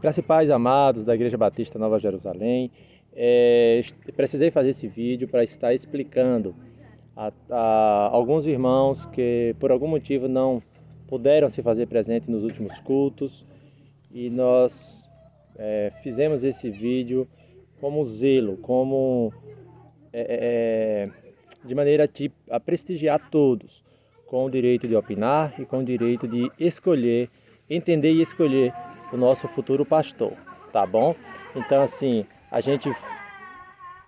Graça e paz, amados da Igreja Batista Nova Jerusalém. Precisei fazer esse vídeo para estar explicando a alguns irmãos que por algum motivo não puderam se fazer presente nos últimos cultos, e nós fizemos esse vídeo como zelo, de maneira a prestigiar todos, com o direito de opinar e com o direito de escolher, entender e escolher o nosso futuro pastor, tá bom? Então, assim, a gente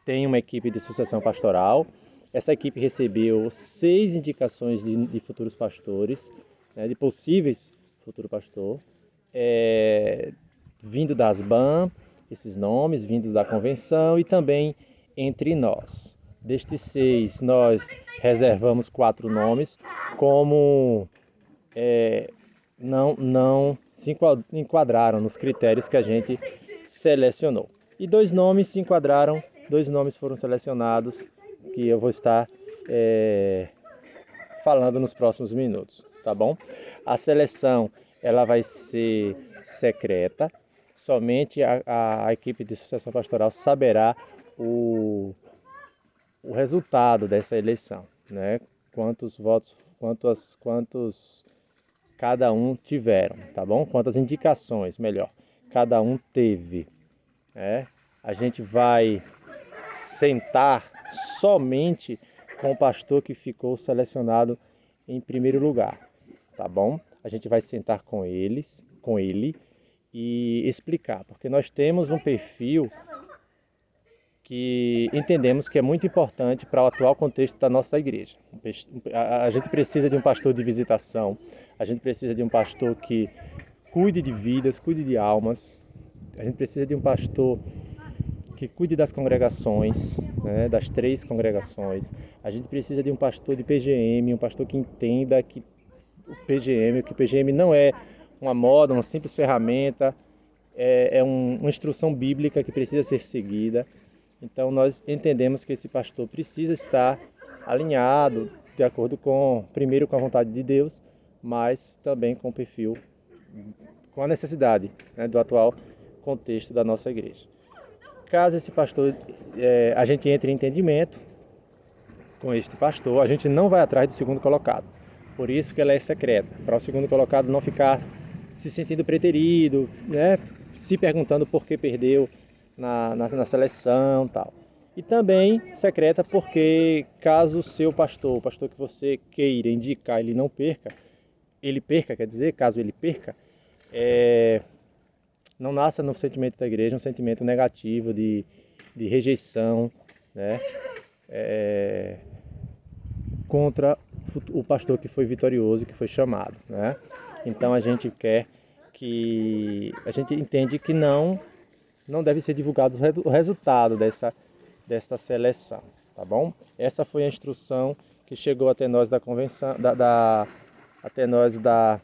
tem uma equipe de sucessão pastoral. Essa equipe recebeu 6 indicações de futuros pastores, né, de possíveis futuro pastor, vindo das BAM, esses nomes, vindos da convenção e também entre nós. Destes 6, nós reservamos 4 nomes, como não se enquadraram nos critérios que a gente selecionou. E 2 nomes se enquadraram, 2 nomes foram selecionados, que eu vou estar falando nos próximos minutos, tá bom? A seleção, ela vai ser secreta, somente a equipe de sucessão pastoral saberá o resultado dessa eleição, né? Quantos votos, quantos cada um tiveram, tá bom? Quantas indicações, melhor, cada um teve, né? A gente vai sentar somente com o pastor que ficou selecionado em primeiro lugar, tá bom? A gente vai sentar com ele e explicar, porque nós temos um perfil que entendemos que é muito importante para o atual contexto da nossa igreja. A gente precisa de um pastor de visitação, a gente precisa de um pastor que cuide de vidas, cuide de almas, a gente precisa de um pastor que cuide das congregações, né, das 3 congregações. A gente precisa de um pastor de PGM, um pastor que entenda que o PGM não é uma moda, uma simples ferramenta, uma instrução bíblica que precisa ser seguida. Então nós entendemos que esse pastor precisa estar alinhado de acordo primeiro com a vontade de Deus, mas também com o perfil, com a necessidade, né, do atual contexto da nossa igreja. Caso esse pastor, a gente entre em entendimento com este pastor, a gente não vai atrás do segundo colocado. Por isso que ela é secreta, para o segundo colocado não ficar se sentindo preterido, né, se perguntando por que perdeu na seleção e tal. E também secreta porque caso o seu pastor, o pastor que você queira indicar, caso ele perca, não nasça no sentimento da igreja um sentimento negativo de rejeição, né, contra o pastor que foi vitorioso, que foi chamado, né? Então a gente entende que não deve ser divulgado o resultado desta seleção, tá bom? Essa foi a instrução que chegou até nós da convenção, até nós da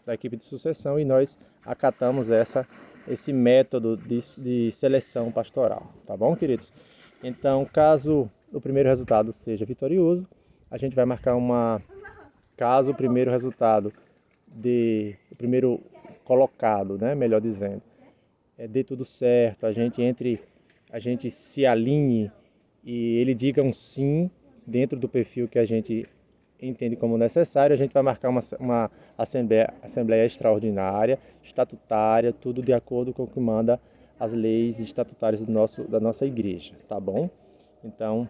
equipe de sucessão, e nós acatamos esse método de seleção pastoral, tá bom, queridos? Então, caso o primeiro resultado seja vitorioso, a gente vai marcar caso o primeiro resultado o primeiro colocado, né, melhor dizendo, dê tudo certo, a gente se alinhe e ele diga um sim dentro do perfil que a gente entende como necessário, a gente vai marcar uma assembleia extraordinária, estatutária, tudo de acordo com o que manda as leis estatutárias da nossa igreja, tá bom? Então,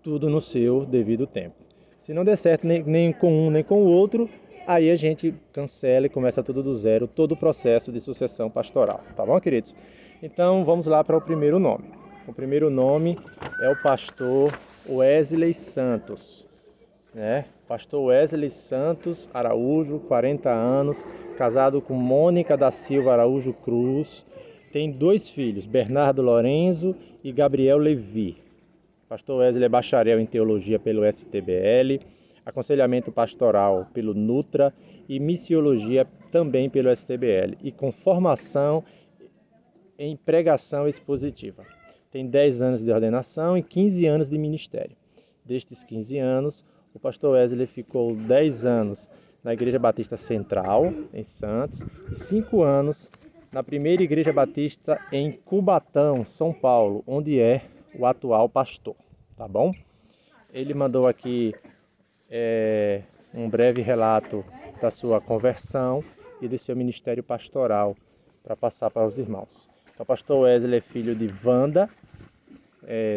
tudo no seu devido tempo. Se não der certo nem com um nem com o outro, aí a gente cancela e começa tudo do zero, todo o processo de sucessão pastoral, tá bom, queridos? Então, vamos lá para o primeiro nome. O primeiro nome é o pastor Wesley Santos, né? Pastor Wesley Santos Araújo, 40 anos, casado com Mônica da Silva Araújo Cruz, tem 2 filhos, Bernardo Lorenzo e Gabriel Levi. Pastor Wesley é bacharel em teologia pelo STBL, aconselhamento pastoral pelo Nutra e missiologia também pelo STBL, e com formação em pregação expositiva. Tem 10 anos de ordenação e 15 anos de ministério. Destes 15 anos, o pastor Wesley ficou 10 anos na Igreja Batista Central, em Santos, e 5 anos na primeira igreja batista em Cubatão, São Paulo, onde é o atual pastor, tá bom? Ele mandou aqui um breve relato da sua conversão e do seu ministério pastoral para passar para os irmãos. Então, o pastor Wesley é filho de Wanda,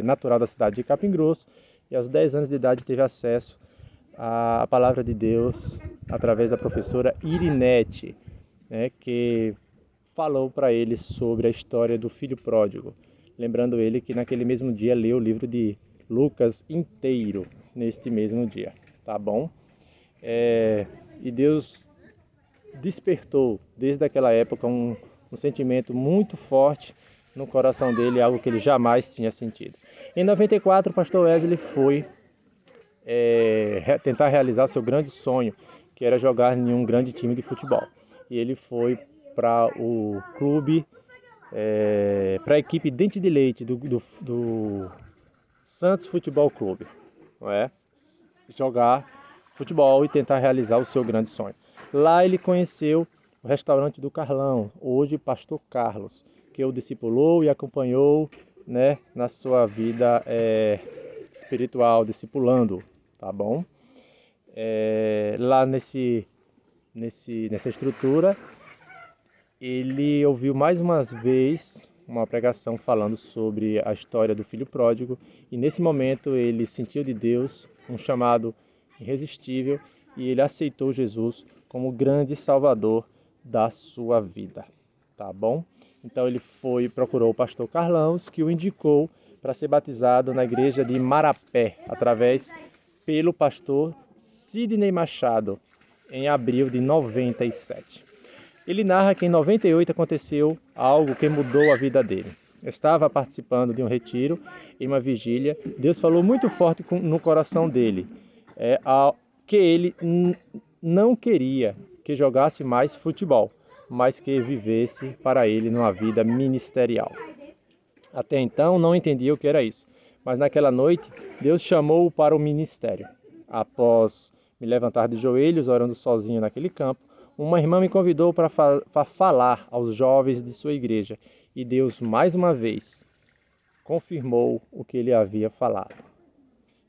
natural da cidade de Capim Grosso, e aos 10 anos de idade teve acesso à palavra de Deus através da professora Irinete, né, que falou para ele sobre a história do filho pródigo, lembrando ele que naquele mesmo dia leu o livro de Lucas inteiro, neste mesmo dia, tá bom? E Deus despertou desde aquela época um sentimento muito forte no coração dele, algo que ele jamais tinha sentido. Em 94, o pastor Wesley foi tentar realizar seu grande sonho, que era jogar em um grande time de futebol. E ele foi para o clube, para a equipe Dente de Leite do Santos Futebol Clube, não é? Jogar futebol e tentar realizar o seu grande sonho. Lá ele conheceu o restaurante do Carlão, hoje pastor Carlos, que o discipulou e acompanhou, né, na sua vida espiritual, discipulando, tá bom? Lá nessa estrutura, ele ouviu mais uma vez uma pregação falando sobre a história do filho pródigo, e nesse momento ele sentiu de Deus um chamado irresistível e ele aceitou Jesus como o grande salvador da sua vida, tá bom? Então ele procurou o pastor Carlão, que o indicou para ser batizado na igreja de Marapé, pelo pastor Sidney Machado, em abril de 97. Ele narra que em 98 aconteceu algo que mudou a vida dele. Estava participando de um retiro, em uma vigília. Deus falou muito forte no coração dele, que ele não queria que jogasse mais futebol, mas que vivesse para ele numa vida ministerial. Até então não entendia o que era isso, mas naquela noite Deus chamou-o para o ministério. Após me levantar de joelhos, orando sozinho naquele campo, uma irmã me convidou para falar aos jovens de sua igreja, e Deus mais uma vez confirmou o que ele havia falado.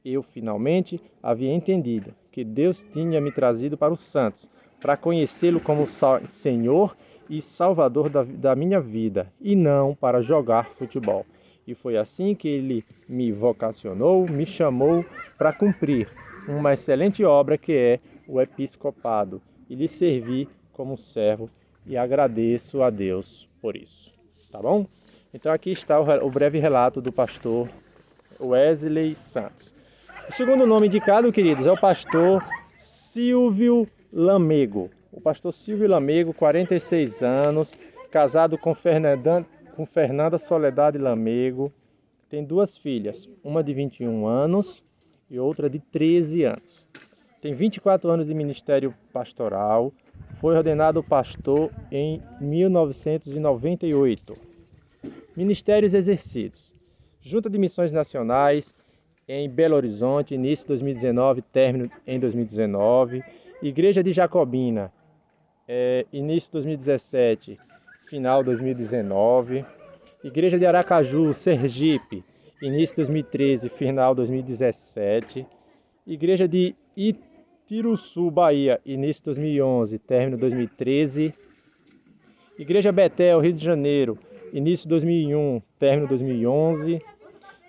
Eu finalmente havia entendido que Deus tinha me trazido para os santos, para conhecê-lo como Senhor e Salvador da minha vida, e não para jogar futebol. E foi assim que ele me vocacionou, me chamou para cumprir uma excelente obra que é o episcopado, e lhe servi como servo, e agradeço a Deus por isso. Tá bom? Então aqui está o breve relato do pastor Wesley Santos. O segundo nome indicado, queridos, é o pastor Silvio Lamego. O pastor Silvio Lamego, 46 anos, casado com Fernanda Soledade Lamego, tem 2 filhas, uma de 21 anos e outra de 13 anos. Tem 24 anos de ministério pastoral, foi ordenado pastor em 1998. Ministérios exercidos: Junta de Missões Nacionais em Belo Horizonte, início de 2019, término em 2019. Igreja de Jacobina, início de 2017, final de 2019. Igreja de Aracaju, Sergipe, início de 2013, final de 2017. Igreja de Itiruçu, Bahia, início de 2011, término de 2013. Igreja Betel, Rio de Janeiro, início de 2001, término de 2011.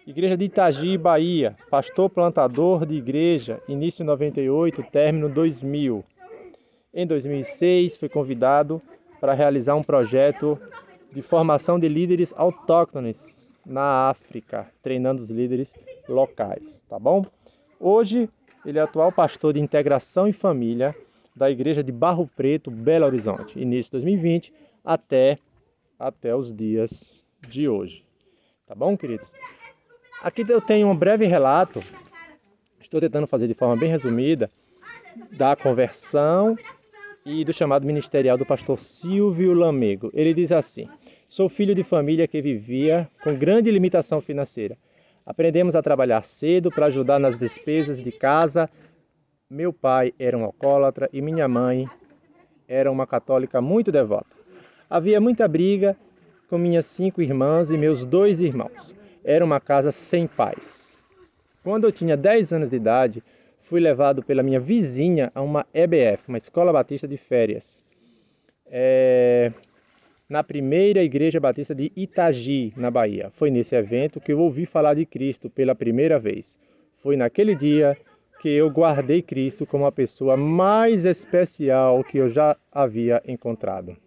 Igreja de Itagi, Bahia, pastor plantador de igreja, início em 98, término 2000. Em 2006, foi convidado para realizar um projeto de formação de líderes autóctones na África, treinando os líderes locais, tá bom? Hoje, ele é atual pastor de integração e família da igreja de Barro Preto, Belo Horizonte, início de 2020 até os dias de hoje. Tá bom, queridos? Aqui eu tenho um breve relato, estou tentando fazer de forma bem resumida, da conversão e do chamado ministerial do pastor Silvio Lamego. Ele diz assim: sou filho de família que vivia com grande limitação financeira. Aprendemos a trabalhar cedo para ajudar nas despesas de casa. Meu pai era um alcoólatra e minha mãe era uma católica muito devota. Havia muita briga com minhas 5 irmãs e meus 2 irmãos. Era uma casa sem paz. Quando eu tinha 10 anos de idade, fui levado pela minha vizinha a uma EBF, uma Escola Batista de Férias, na primeira Igreja Batista de Itagi, na Bahia. Foi nesse evento que eu ouvi falar de Cristo pela primeira vez. Foi naquele dia que eu guardei Cristo como a pessoa mais especial que eu já havia encontrado.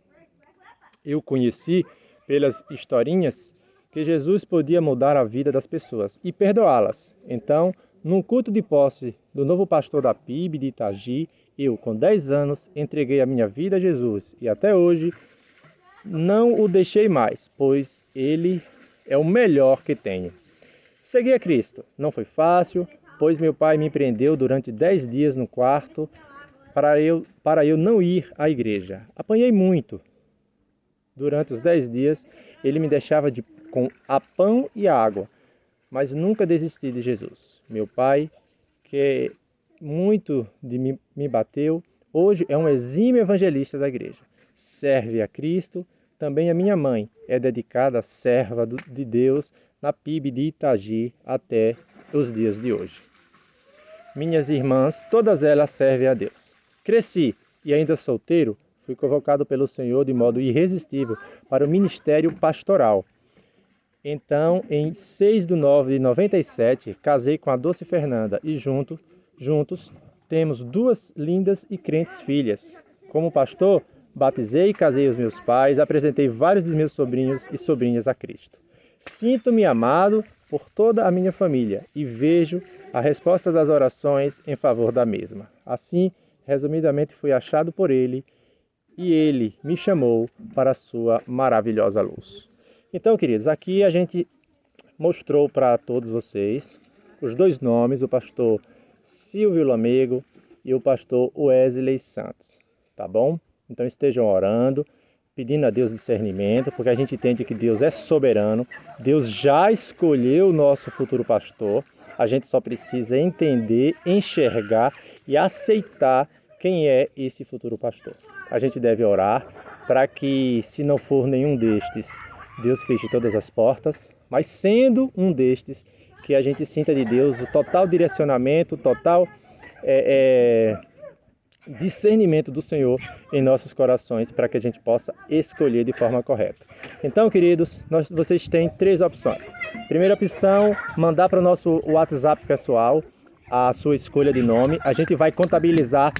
Eu conheci pelas historinhas que Jesus podia mudar a vida das pessoas e perdoá-las. Então, num culto de posse do novo pastor da PIB de Itagi, eu, com 10 anos, entreguei a minha vida a Jesus e até hoje não o deixei mais, pois ele é o melhor que tenho. Segui a Cristo. Não foi fácil, pois meu pai me prendeu durante 10 dias no quarto para eu não ir à igreja. Apanhei muito. Durante os 10 dias, ele me deixava com a pão e a água, mas nunca desisti de Jesus. Meu pai, que muito de mim me bateu, hoje é um exímio evangelista da igreja. Serve a Cristo. Também a minha mãe é dedicada serva de Deus na PIB de Itagi até os dias de hoje. Minhas irmãs, todas elas servem a Deus. Cresci e ainda solteiro, fui convocado pelo Senhor de modo irresistível para o ministério pastoral. Então, em 6 de 9 de 97, casei com a Doce Fernanda e juntos temos 2 lindas e crentes filhas. Como pastor, batizei e casei os meus pais, apresentei vários dos meus sobrinhos e sobrinhas a Cristo. Sinto-me amado por toda a minha família e vejo a resposta das orações em favor da mesma. Assim, resumidamente, fui achado por Ele e Ele me chamou para a sua maravilhosa luz. Então, queridos, aqui a gente mostrou para todos vocês os 2 nomes, o pastor Silvio Lamego e o pastor Wesley Santos, tá bom? Então estejam orando, pedindo a Deus discernimento, porque a gente entende que Deus é soberano, Deus já escolheu o nosso futuro pastor, a gente só precisa entender, enxergar e aceitar quem é esse futuro pastor. A gente deve orar para que, se não for nenhum destes, Deus feche todas as portas, mas sendo um destes, que a gente sinta de Deus o total direcionamento, o total discernimento do Senhor em nossos corações para que a gente possa escolher de forma correta. Então, queridos, vocês têm 3 opções. Primeira opção, mandar para o nosso WhatsApp pessoal a sua escolha de nome. A gente vai contabilizar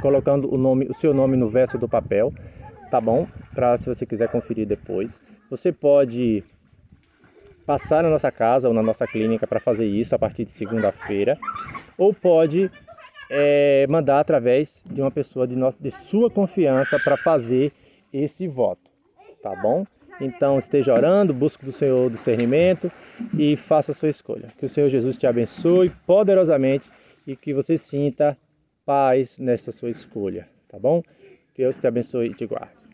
colocando o seu nome no verso do papel, tá bom? Para se você quiser conferir depois. Você pode passar na nossa casa ou na nossa clínica para fazer isso a partir de segunda-feira, ou pode mandar através de uma pessoa de sua confiança para fazer esse voto, tá bom? Então esteja orando, busque do Senhor o discernimento e faça a sua escolha. Que o Senhor Jesus te abençoe poderosamente e que você sinta paz nessa sua escolha, tá bom? Deus te abençoe e te guarde.